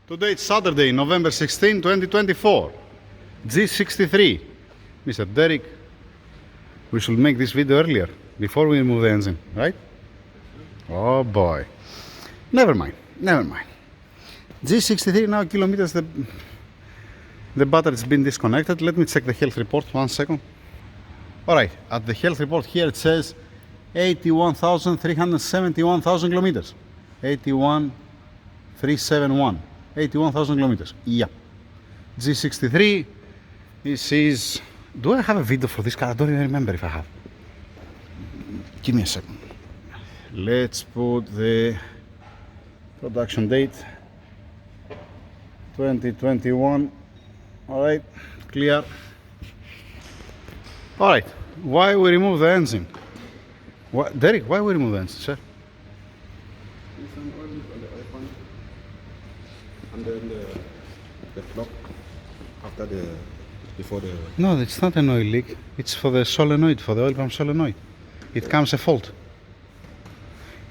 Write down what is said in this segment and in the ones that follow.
Today it's Saturday, November 16, 2024. G63. Mr. Derek, we should make this video earlier, before we remove the engine, right? Oh boy. Never mind, never mind. G63 now kilometers, the battery's been disconnected. Let me check the health report, 1 second. Alright, at the health report here it says 81,371,000 kilometers. 81,371. 81,000 kilometers. Yeah. G63. This is. Do I have a video for this car? I don't even remember if I have. Give me a second. Let's put the production date 2021. Alright, clear. Alright, why we remove the engine? Derek, why we remove the engine, sir? Some oil on the oil pan, and then the block after before the. No, it's not an oil leak. It's for the solenoid, for the oil pump solenoid. It comes a fault.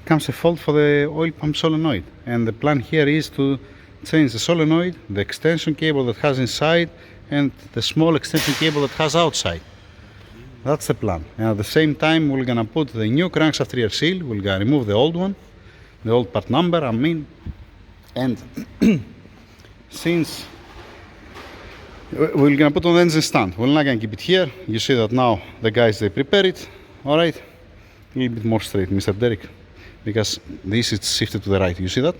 It comes a fault for the oil pump solenoid, and the plan here is to change the solenoid, the extension cable that has inside, and the small extension cable that has outside. That's the plan. And at the same time, we're gonna put the new crankshaft rear seal. We're gonna remove the old one, the old part number, I mean, and since we're gonna put on the engine stand, we're not gonna keep it here. You see that now the guys, they prepare it. All right, a little bit more straight, Mr. Derek, because this is shifted to the right. You see that?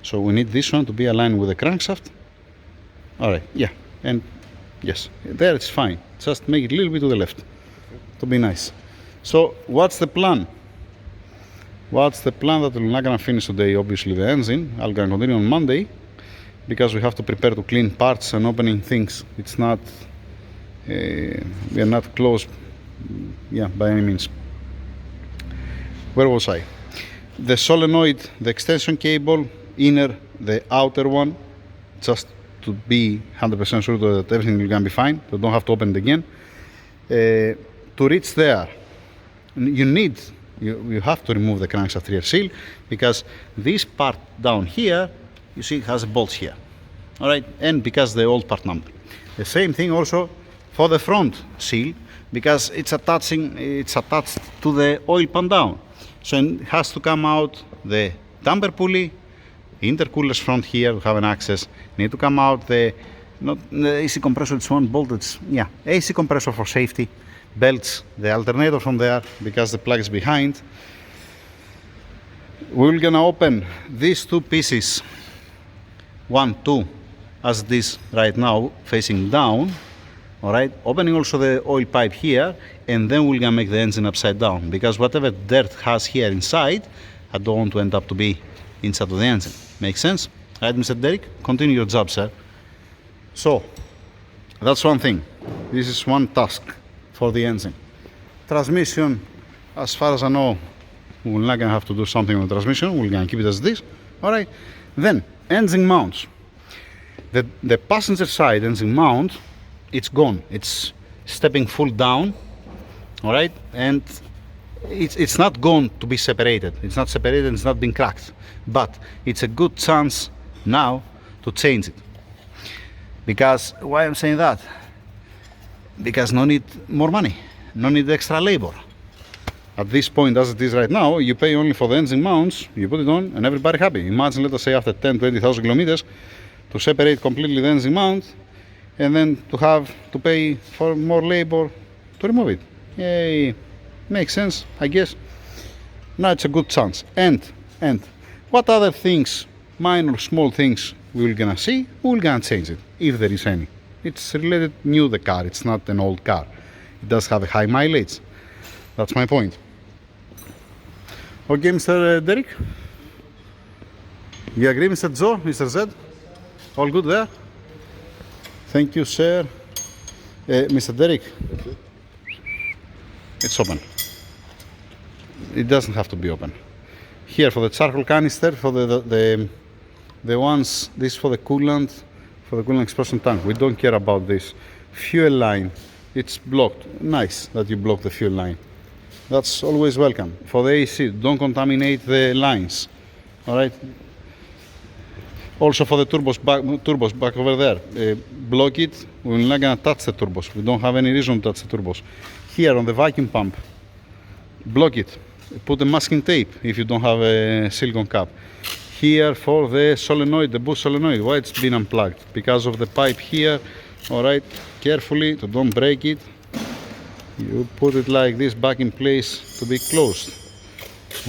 So we need this one to be aligned with the crankshaft. All right, yeah, and yes, there it's fine. Just make it a little bit to the left to be nice. So what's the plan? What's the plan? That we're not gonna finish today, obviously, the engine. I'm gonna continue on Monday because we have to prepare to clean parts and opening things. It's not, we are not close, yeah, by any means. Where was I? The solenoid, the extension cable, inner, the outer one, just to be 100% sure that everything will gonna be fine. So don't have to open it again. To reach there, you have to remove the crankshaft rear seal, because this part down here, you see, it has bolts here. All right, and because the old part number. The same thing also for the front seal, because it's attached to the oil pan down. So it has to come out the damper pulley, intercoolers front here to have an access. Need to come out the AC compressor, it's one bolted, yeah, AC compressor for safety, belts, the alternator from there because the plug is behind. We're gonna open these two pieces, 1, 2, as it is right now, facing down. All right, opening also the oil pipe here, and then we're gonna make the engine upside down, because whatever dirt has here inside, I don't want to end up to be inside of the engine. Make sense? Right, Mr. Derek? Continue your job, sir. So, that's one thing. This is one task for the engine. Transmission, as far as I know, we're not gonna have to do something on the transmission. We're gonna keep it as this. All right. Then, engine mounts. The passenger side engine mount, it's gone. It's stepping full down. All right, and it's not going to be separated. It's not separated. It's not been cracked. But it's a good chance now to change it. Because why I'm saying that? Because no need more money, no need extra labor. At this point, as it is right now, you pay only for the engine mounts, you put it on, and everybody happy. Imagine, let us say, after 10, 20,000 kilometers, to separate completely the engine mount, and then to have to pay for more labor to remove it. Yay, makes sense, I guess. Now it's a good chance. And what other things, minor, small things, we're gonna see? We're gonna change it, if there is any. It's related new the car, it's not an old car. It does have a high mileage. That's my point. Okay, Mr. Derek? You agree, Mr. Joe, Mr. Z? All good there? Thank you, sir. Mr. Derek? It's open. It doesn't have to be open. Here for the charcoal canister, for the ones, this for the coolant expression tank. We don't care about this. Fuel line, it's blocked. Nice that you block the fuel line. That's always welcome. For the AC, don't contaminate the lines. All right. Also for the turbos back over there, block it. We're not gonna touch the turbos. We don't have any reason to touch the turbos. Here on the vacuum pump, block it. Put a masking tape if you don't have a silicone cap. Here for the solenoid, the boost solenoid, why it's been unplugged? Because of the pipe here. Alright, carefully, so don't break it. You put it like this back in place to be closed.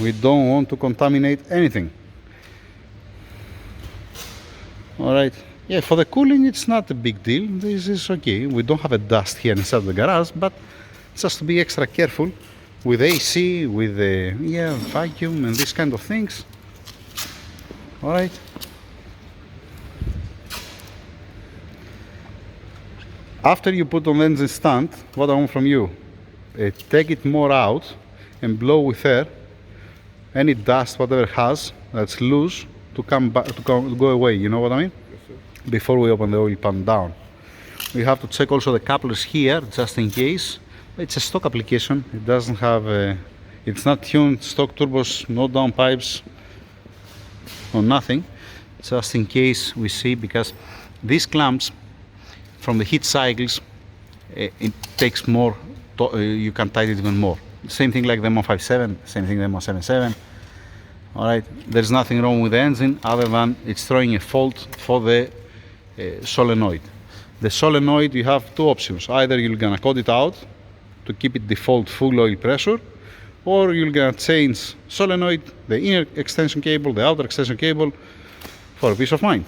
We don't want to contaminate anything. Alright, yeah, for the cooling it's not a big deal. This is okay. We don't have a dust here inside the garage, but just to be extra careful with AC, with the vacuum and these kind of things. Alright. After you put on the engine stand, what I want from you, take it more out and blow with air any dust, whatever it has that's loose, to come back, to go away. You know what I mean? Yes, sir. Before we open the oil pan down. We have to check also the couplers here, just in case. It's a stock application. It doesn't have it's not tuned, stock turbos, no downpipes, or nothing. Just in case we see, because these clamps, from the heat cycles, it takes more, you can tighten it even more. Same thing like the M157, same thing the M177. Alright, there's nothing wrong with the engine other than it's throwing a fault for the solenoid. The solenoid, you have two options. Either you're gonna cut it out to keep it default full oil pressure, or you're gonna change solenoid, the inner extension cable, the outer extension cable, for peace of mind.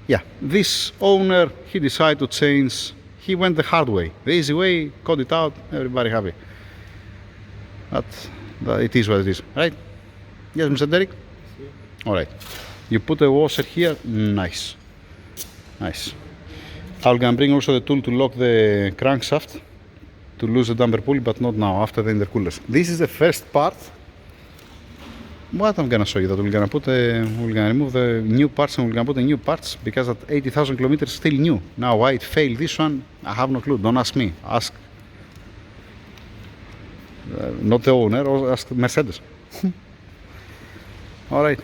Yeah, this owner, he decided to change. He went the hard way, the easy way, cut it out, everybody happy. But it is what it is, right? Yes, Mr. Derek? Alright. You put a washer here, nice. Nice. I'm gonna bring also the tool to lock the crankshaft to lose the damper pulley, but not now, after the intercoolers. This is the first part. What I'm gonna show you, that we're gonna remove the new parts and we're gonna put the new parts, because at 80,000 kilometers still new. Now why it failed this one, I have no clue. Don't ask me. Ask not the owner, or ask Mercedes. Alright.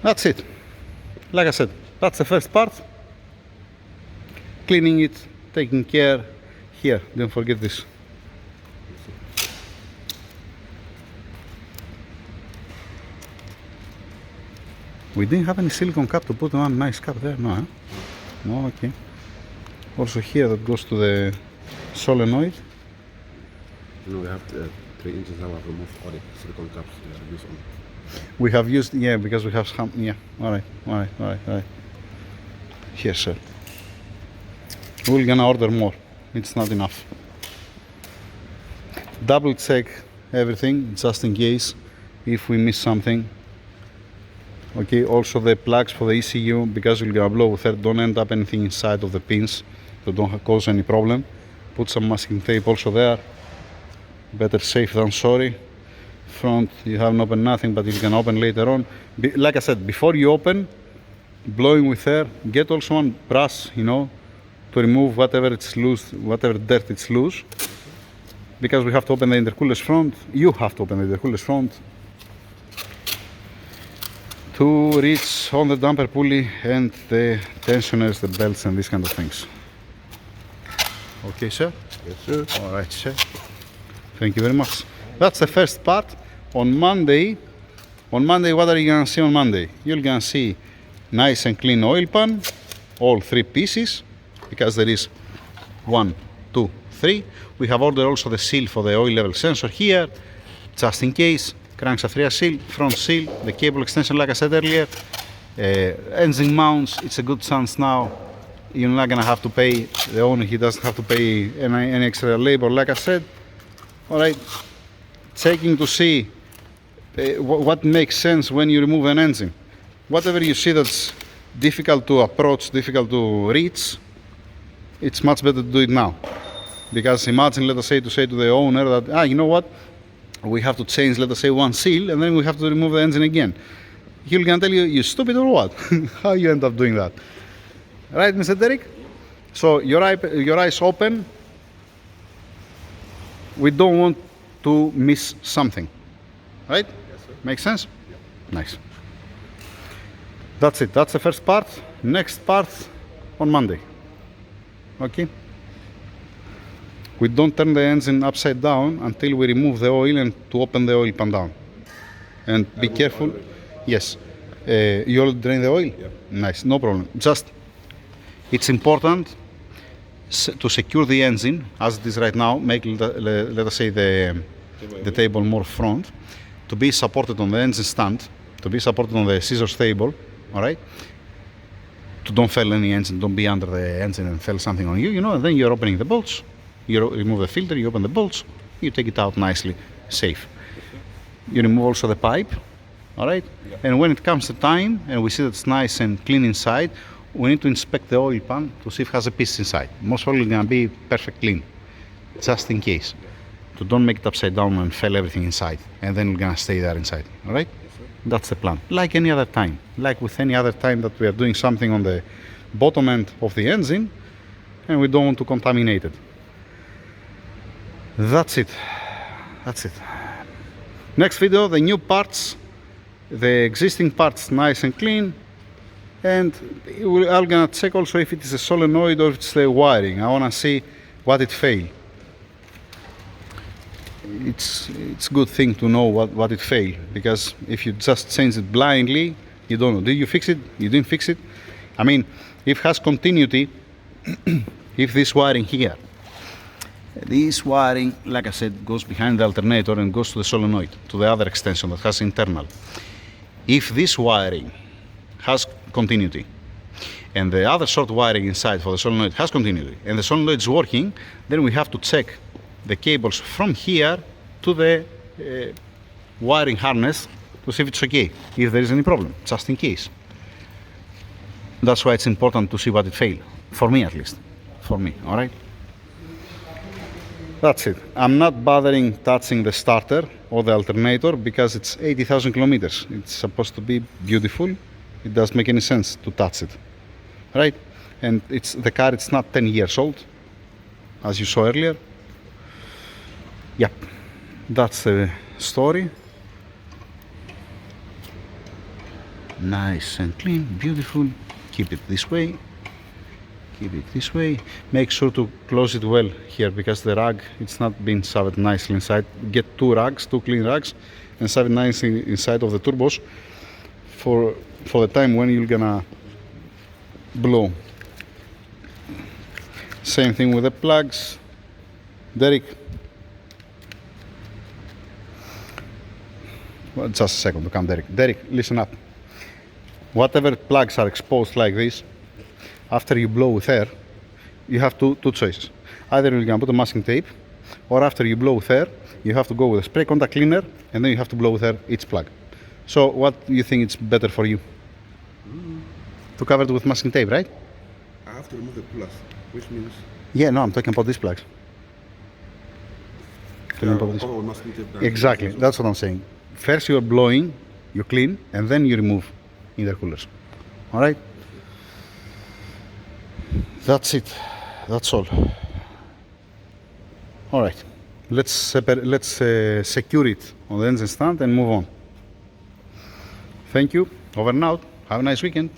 That's it. Like I said, that's the first part. Cleaning it, taking care. Here, don't forget this. We didn't have any silicone cap to put one nice cap there, no? No, okay. Also here, that goes to the solenoid. No, we have 3 inches now. I've removed all the silicone caps we have used on. We have used, yeah, because we have some, yeah. Alright. Here, sir. We're gonna order more. It's not enough. Double check everything, just in case, if we miss something. Okay, also the plugs for the ECU, because you're gonna blow with air, don't end up anything inside of the pins, so don't cause any problem. Put some masking tape also there. Better safe than sorry. Front, you haven't opened nothing, but you can open later on. Like I said, before you open, blowing with air, get also one brush, you know, to remove whatever it's loose, whatever dirt it's loose. Because we have to open the intercooler's front, you have to open the intercooler's front to reach on the damper pulley and the tensioners, the belts and these kind of things. Okay, sir? Yes, sir. Alright, sir. Thank you very much. That's the first part. On Monday, what are you gonna see on Monday? You're gonna see nice and clean oil pan, all 3 pieces, because there is 1, 2, 3. We have ordered also the seal for the oil level sensor here, just in case. Crankshaft rear seal, front seal, the cable extension like I said earlier, engine mounts. It's a good chance now you're not gonna have to pay, the owner, he doesn't have to pay any extra labor like I said. Alright, checking to see what makes sense when you remove an engine. Whatever you see that's difficult to approach, difficult to reach, it's much better to do it now. Because imagine, let us say to the owner that, you know what, we have to change, let us say, one seal, and then we have to remove the engine again. He'll gonna tell you, you stupid or what? How you end up doing that? Right, Mr. Derek? So your eyes open. We don't want to miss something, right? Yes, sir. Make sense? Nice. That's it. That's the first part. Next part on Monday. Okay? We don't turn the engine upside down until we remove the oil and to open the oil pan down. And be careful. Yes. You all drain the oil? Yeah. Nice. No problem. Just, it's important to secure the engine as it is right now. Make, let us say, the table more front. To be supported on the engine stand. To be supported on the scissors table. All right? To don't fail any engine. Don't be under the engine and fail something on you. You know, and then you're opening the bolts. You remove the filter, you open the bolts, you take it out nicely, safe. You remove also the pipe, all right? Yeah. And when it comes to time, and we see that it's nice and clean inside, we need to inspect the oil pan to see if it has a piece inside. Most probably gonna be perfect clean, just in case. So don't make it upside down and fail everything inside, and then we're gonna stay there inside, all right? Yes, that's the plan. Like any other time, like with any other time that we are doing something on the bottom end of the engine, and we don't want to contaminate it. That's it. That's it. Next video, the new parts, the existing parts nice and clean, and I'm gonna check also if it is a solenoid or if it's the wiring. I wanna see what it failed. It's a good thing to know what it failed, because if you just change it blindly, you don't know. Did you fix it? You didn't fix it? I mean, if it has continuity, if this wiring here, this wiring, like I said, goes behind the alternator and goes to the solenoid, to the other extension that has internal. If this wiring has continuity, and the other short wiring inside for the solenoid has continuity, and the solenoid is working, then we have to check the cables from here to the wiring harness to see if it's okay, if there is any problem, just in case. That's why it's important to see what it failed, for me at least, for me, all right? That's it. I'm not bothering touching the starter or the alternator because it's 80,000 kilometers. It's supposed to be beautiful. It doesn't make any sense to touch it, right? And the car, it's not 10 years old, as you saw earlier. Yep, that's the story. Nice and clean, beautiful. Keep it this way. Keep it this way. Make sure to close it well here, because the rag, it's not been shoved nicely inside. Get two clean rags, and shove it nicely inside of the turbos for the time when you're gonna blow. Same thing with the plugs. Derek, well, just a second to come, Derek. Derek, listen up. Whatever plugs are exposed like this, after you blow with air, you have two choices. Either you're gonna put a masking tape, or after you blow with air, you have to go with a spray contact cleaner, and then you have to blow with air each plug. So what do you think it's better for you? To cover it with masking tape, right? I have to remove the plus, which means... Yeah, no, I'm talking about these plugs. Exactly, that's what I'm saying. First you're blowing, you clean, and then you remove intercoolers. All right? That's it. That's all. All right. Let's secure it on the engine stand and move on. Thank you. Over and out. Have a nice weekend.